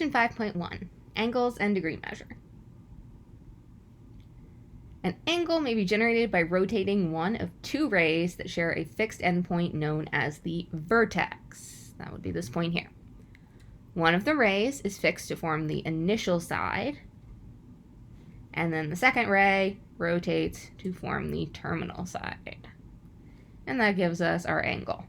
Question 5.1, angles and degree measure. An angle may be generated by rotating one of two rays that share a fixed endpoint known as the vertex. That would be this point here. One of the rays is fixed to form the initial side, and then the second ray rotates to form the terminal side. And that gives us our angle.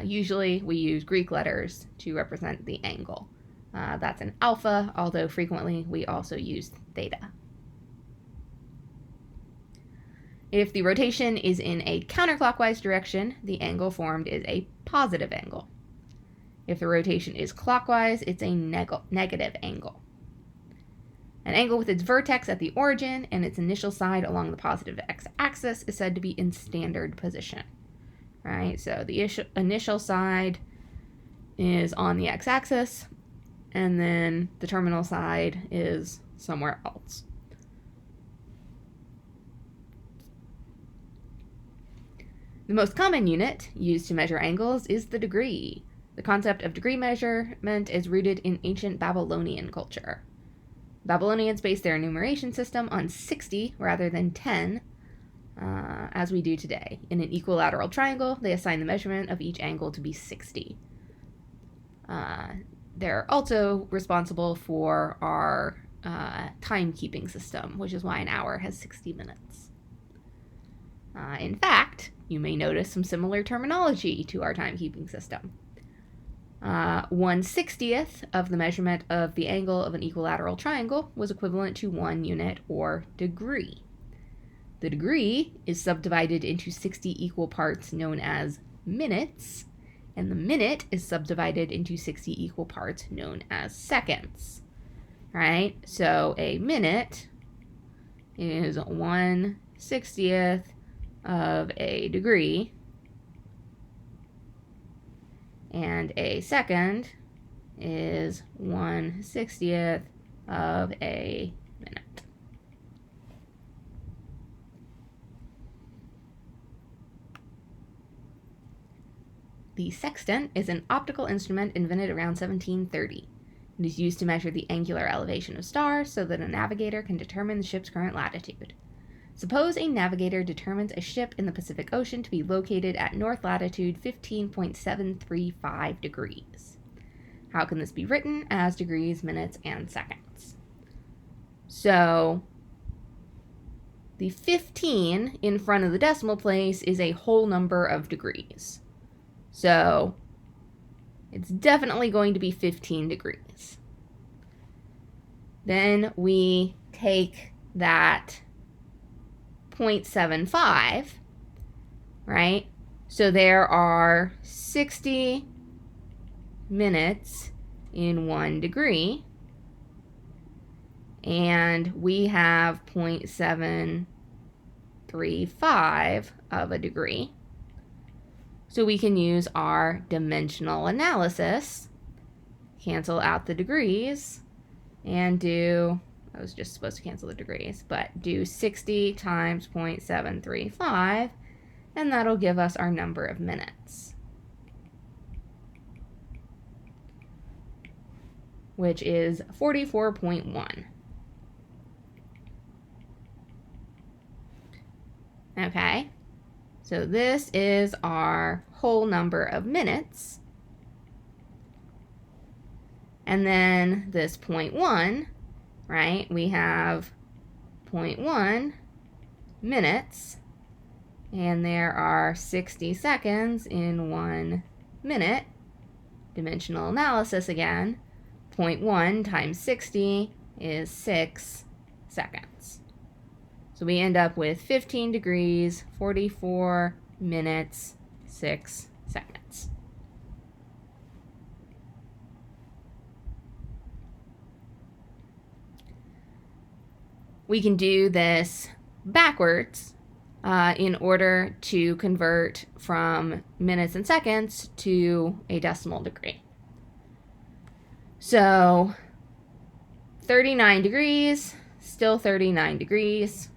Usually we use Greek letters to represent the angle. That's an alpha, although frequently we also use theta. If the rotation is in a counterclockwise direction, the angle formed is a positive angle. If the rotation is clockwise, it's a negative angle. An angle with its vertex at the origin and its initial side along the positive x-axis is said to be in standard position. Right? So the initial side is on the x-axis, and then the terminal side is somewhere else. The most common unit used to measure angles is the degree. The concept of degree measurement is rooted in ancient Babylonian culture. Babylonians based their enumeration system on 60 rather than 10, as we do today. In an equilateral triangle, they assign the measurement of each angle to be 60. They're also responsible for our timekeeping system, which is why an hour has 60 minutes. In fact, you may notice some similar terminology to our timekeeping system. 1/60th of the measurement of the angle of an equilateral triangle was equivalent to 1 unit or degree. The degree is subdivided into 60 equal parts known as minutes, and the minute is subdivided into 60 equal parts known as seconds. Right? So a minute is 1/60th of a degree, and a second is 1/60th of a minute. The sextant is an optical instrument invented around 1730. It is used to measure the angular elevation of stars so that a navigator can determine the ship's current latitude. Suppose a navigator determines a ship in the Pacific Ocean to be located at north latitude 15.735 degrees. How can this be written as degrees, minutes, and seconds? So the 15 in front of the decimal place is a whole number of degrees. So it's definitely going to be 15 degrees. Then we take that 0.75, right? So there are 60 minutes in 1 degree, and we have 0.735 of a degree. So we can use our dimensional analysis, cancel out the degrees, and do, I was just supposed to cancel the degrees, but do 60 times 0.735, and that'll give us our number of minutes, which is 44.1. Okay, so this is our whole number of minutes. And then this 0.1, right? We have 0.1 minutes, and there are 60 seconds in 1 minute. Dimensional analysis again. 0.1 times 60 is 6 seconds. So we end up with 15 degrees, 44 minutes, 6 seconds. We can do this backwards in order to convert from minutes and seconds to a decimal degree. So 39 degrees, still 39 degrees.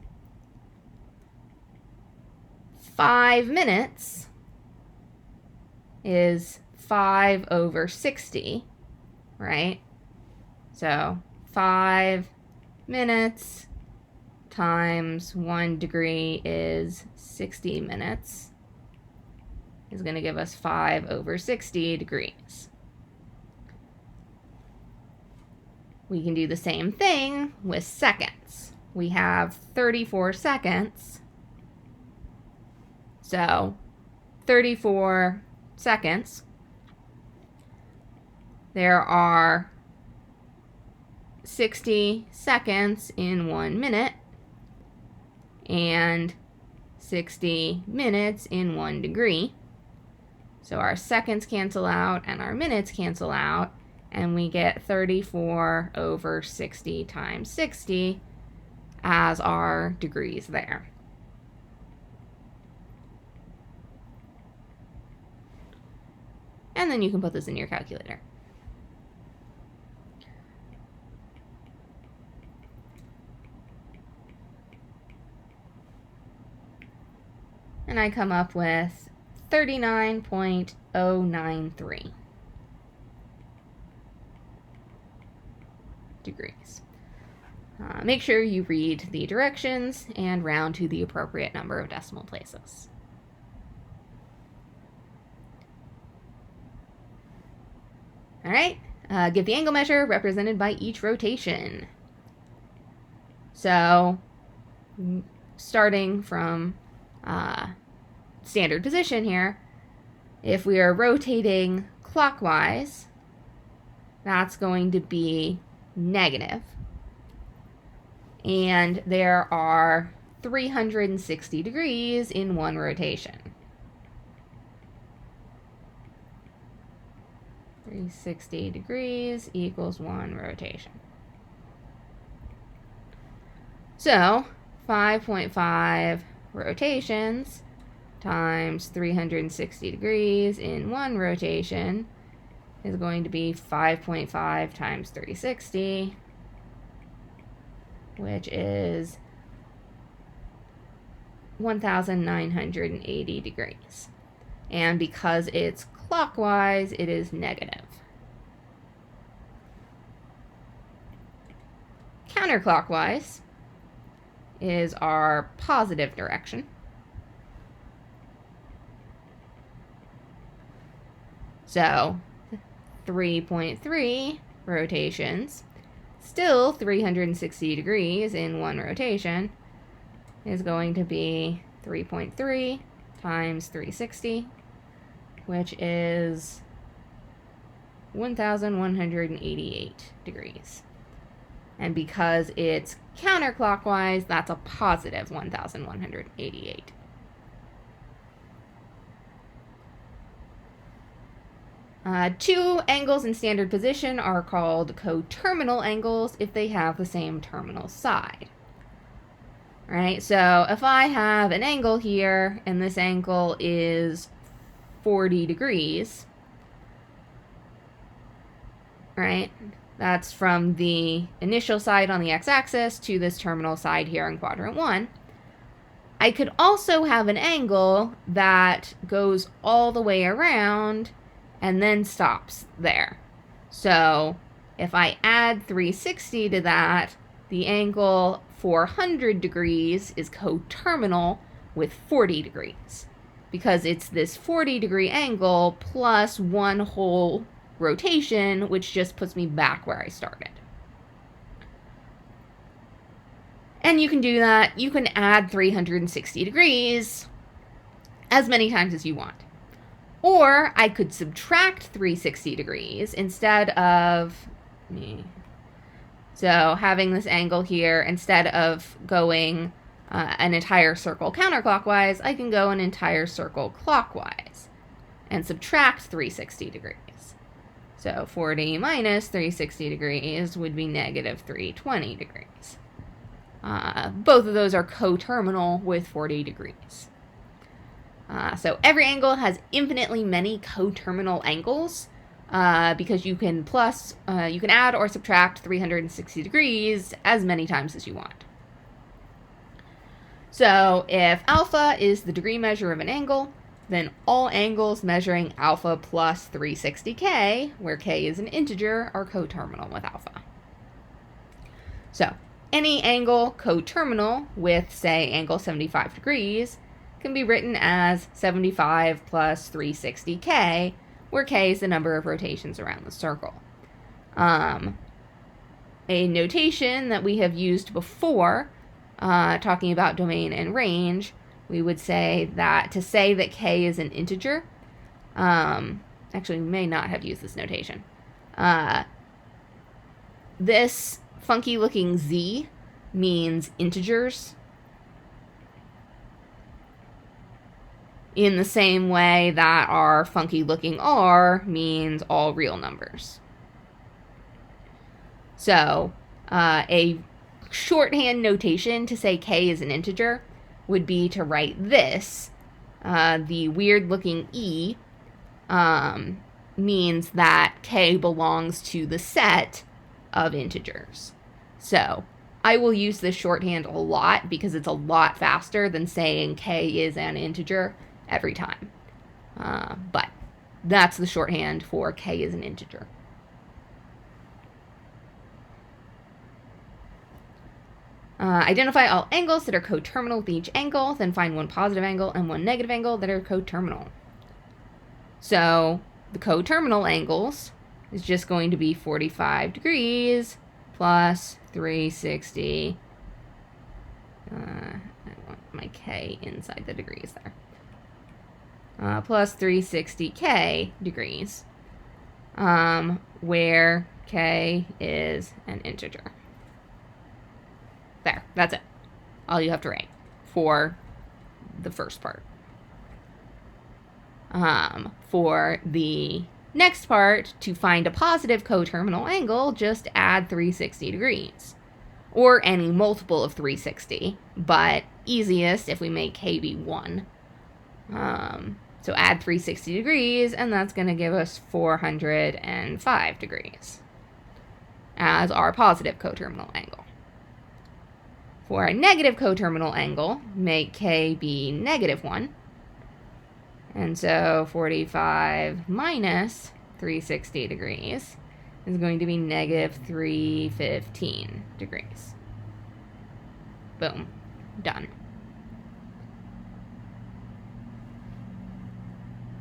5 minutes is 5 over 60, right? So 5 minutes times 1 degree is 60 minutes. Is going to give us 5 over 60 degrees. We can do the same thing with seconds. We have 34 seconds. So 34 seconds. There are 60 seconds in 1 minute and 60 minutes in 1 degree. So our seconds cancel out and our minutes cancel out, and we get 34 over 60 times 60 as our degrees there. And then you can put this in your calculator. And I come up with 39.093 degrees. Make sure you read the directions and round to the appropriate number of decimal places. All right, give the angle measure represented by each rotation. So, starting from standard position here, if we are rotating clockwise, that's going to be negative. And there are 360 degrees in 1 rotation. 360 degrees equals 1 rotation. So 5.5 rotations times 360 degrees in 1 rotation is going to be 5.5 times 360, which is 1,980 degrees. And because it's clockwise, it is negative. Counterclockwise is our positive direction. So 3.3 rotations, still 360 degrees in 1 rotation, is going to be 3.3 times 360, which is 1,188 degrees. And because it's counterclockwise, that's a positive 1,188. Two angles in standard position are called coterminal angles if they have the same terminal side. Right, so if I have an angle here, and this angle is 40 degrees, right, that's from the initial side on the x-axis to this terminal side here in quadrant 1. I could also have an angle that goes all the way around and then stops there. So if I add 360 to that, the angle 400 degrees is coterminal with 40 degrees because it's this 40 degree angle plus 1 whole rotation, which just puts me back where I started. And you can do that. You can add 360 degrees as many times as you want. Or I could subtract 360 degrees instead of, so having this angle here, instead of going an entire circle counterclockwise, I can go an entire circle clockwise and subtract 360 degrees. So 40 minus 360 degrees would be negative 320 degrees. Both of those are coterminal with 40 degrees. So every angle has infinitely many coterminal angles because you can add or subtract 360 degrees as many times as you want. So if alpha is the degree measure of an angle, then all angles measuring alpha plus 360k, where k is an integer, are coterminal with alpha. So any angle coterminal with, say, angle 75 degrees can be written as 75 plus 360k, where k is the number of rotations around the circle. A notation that we have used before, talking about domain and range, we would say that to say that k is an integer, actually we may not have used this notation. This funky looking z means integers in the same way that our funky looking r means all real numbers. So a shorthand notation to say k is an integer would be to write this. The weird looking e means that k belongs to the set of integers. So I will use this shorthand a lot because it's a lot faster than saying k is an integer every time. But that's the shorthand for k is an integer. Identify all angles that are coterminal with each angle, then find one positive angle and one negative angle that are coterminal. So the coterminal angles is just going to be 45 degrees plus 360. I want my k inside the degrees there. Plus 360k degrees, where k is an integer. There, that's it. All you have to write for the first part. For the next part, to find a positive coterminal angle, just add 360 degrees. Or any multiple of 360, but easiest if we make k be 1. So add 360 degrees, and that's going to give us 405 degrees as our positive coterminal angle. For a negative coterminal angle, make k be -1. And so 45 minus 360 degrees is going to be -315 degrees. Boom. Done.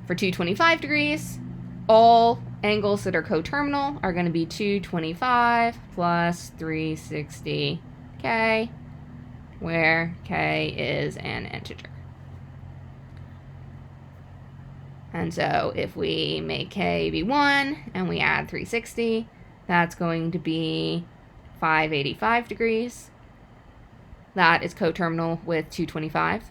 For 225 degrees, all angles that are coterminal are going to be 225 plus 360k, where k is an integer. And so if we make k be 1 and we add 360, that's going to be 585 degrees. That is coterminal with 225.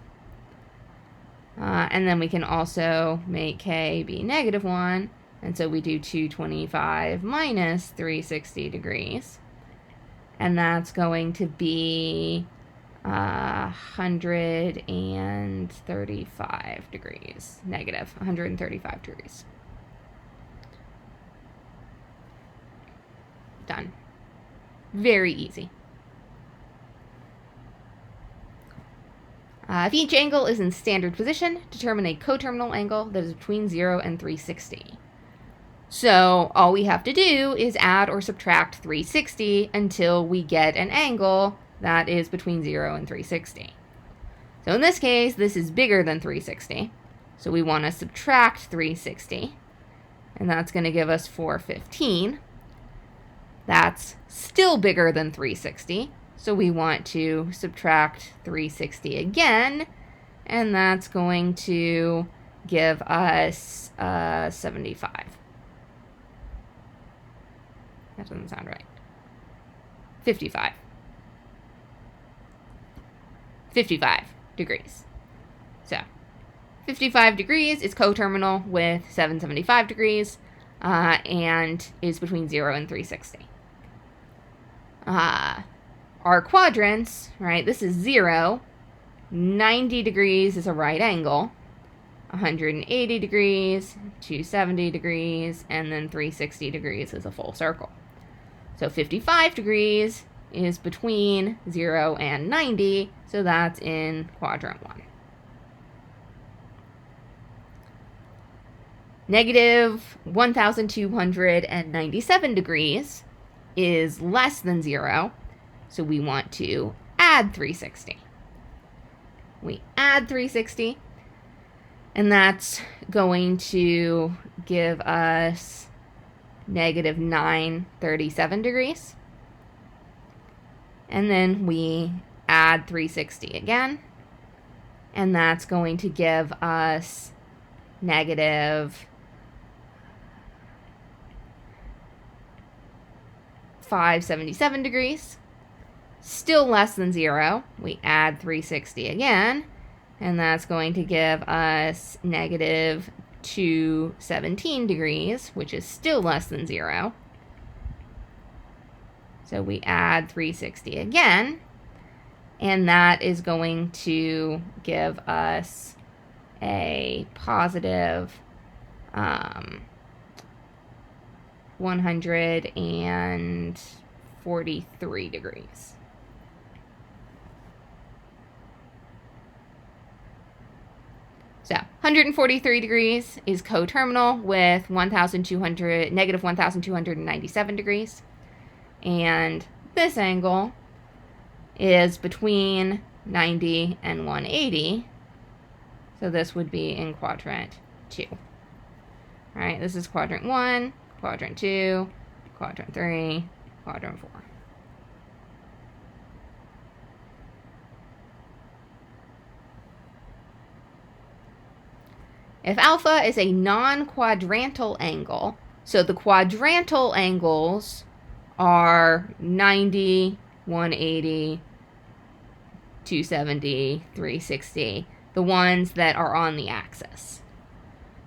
And then we can also make k be -1, and so we do 225 minus 360 degrees. And that's going to be 135 degrees, negative 135 degrees. Done. Very easy. If each angle is in standard position, determine a coterminal angle that is between 0 and 360. So all we have to do is add or subtract 360 until we get an angle that is between 0 and 360. So in this case, this is bigger than 360. So we want to subtract 360. And that's going to give us 415. That's still bigger than 360. So we want to subtract 360 again. And that's going to give us 75. That doesn't sound right. 55. 55 degrees. So 55 degrees is coterminal with 775 degrees and is between 0 and 360. Our quadrants, right, this is 0. 90 degrees is a right angle. 180 degrees, 270 degrees, and then 360 degrees is a full circle. So 55 degrees is between 0 and 90, so that's in quadrant 1. Negative 1,297 degrees is less than 0, So we want to add 360. We add 360, and that's going to give us negative 937 degrees. And then we add 360 again, and that's going to give us negative 577 degrees. Still less than 0. We add 360 again, and that's going to give us negative 217 degrees, which is still less than 0. So we add 360 again, and that is going to give us a positive 143 degrees. So 143 degrees is coterminal with negative 1,297 degrees. And this angle is between 90 and 180. So this would be in quadrant 2. All right, this is quadrant 1, quadrant 2, quadrant 3, quadrant 4. If alpha is a non-quadrantal angle, so the quadrantal angles are 90, 180, 270, 360, the ones that are on the axis.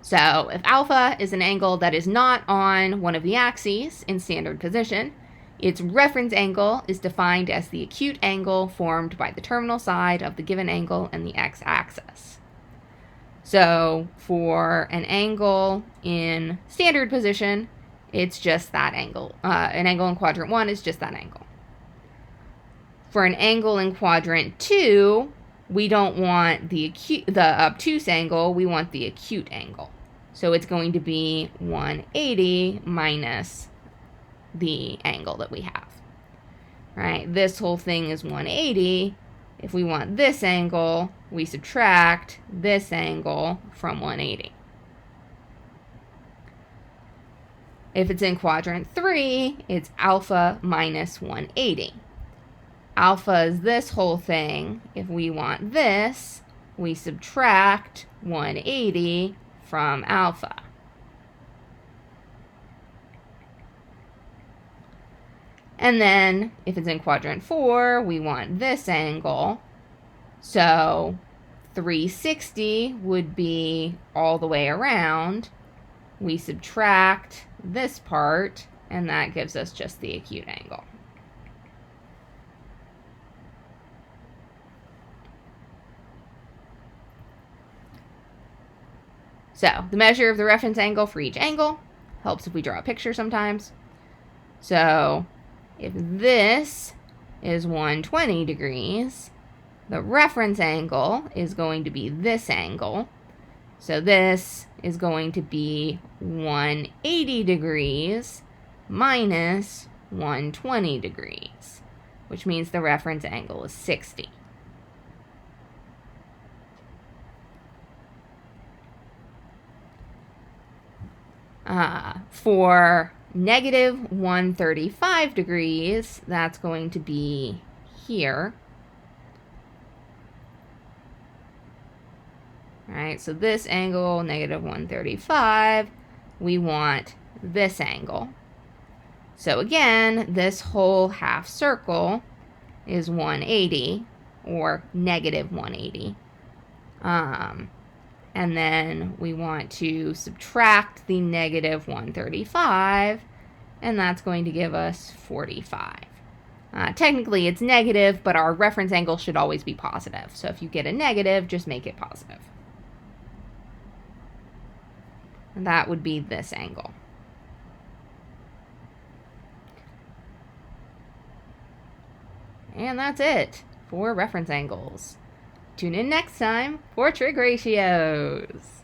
So if alpha is an angle that is not on one of the axes in standard position, its reference angle is defined as the acute angle formed by the terminal side of the given angle and the x-axis. So for an angle in standard position, it's just that angle. An angle in quadrant 1 is just that angle. For an angle in quadrant 2, we don't want the obtuse angle, we want the acute angle. So it's going to be 180 minus the angle that we have. Right? This whole thing is 180. If we want this angle, we subtract this angle from 180. If it's in quadrant 3, it's alpha minus 180. Alpha is this whole thing. If we want this, we subtract 180 from alpha. And then, if it's in quadrant 4, we want this angle. So 360 would be all the way around. We subtract this part, and that gives us just the acute angle. So, the measure of the reference angle for each angle helps if we draw a picture sometimes. So, if this is 120 degrees, the reference angle is going to be this angle. So this is going to be 180 degrees minus 120 degrees, which means the reference angle is 60. For negative 135 degrees, that's going to be here. All right, so this angle, negative 135, we want this angle. So again, this whole half circle is 180, or negative 180. And then we want to subtract the negative 135, and that's going to give us 45. Technically, it's negative, but our reference angle should always be positive. So if you get a negative, just make it positive. And that would be this angle. And that's it for reference angles. Tune in next time for trig ratios.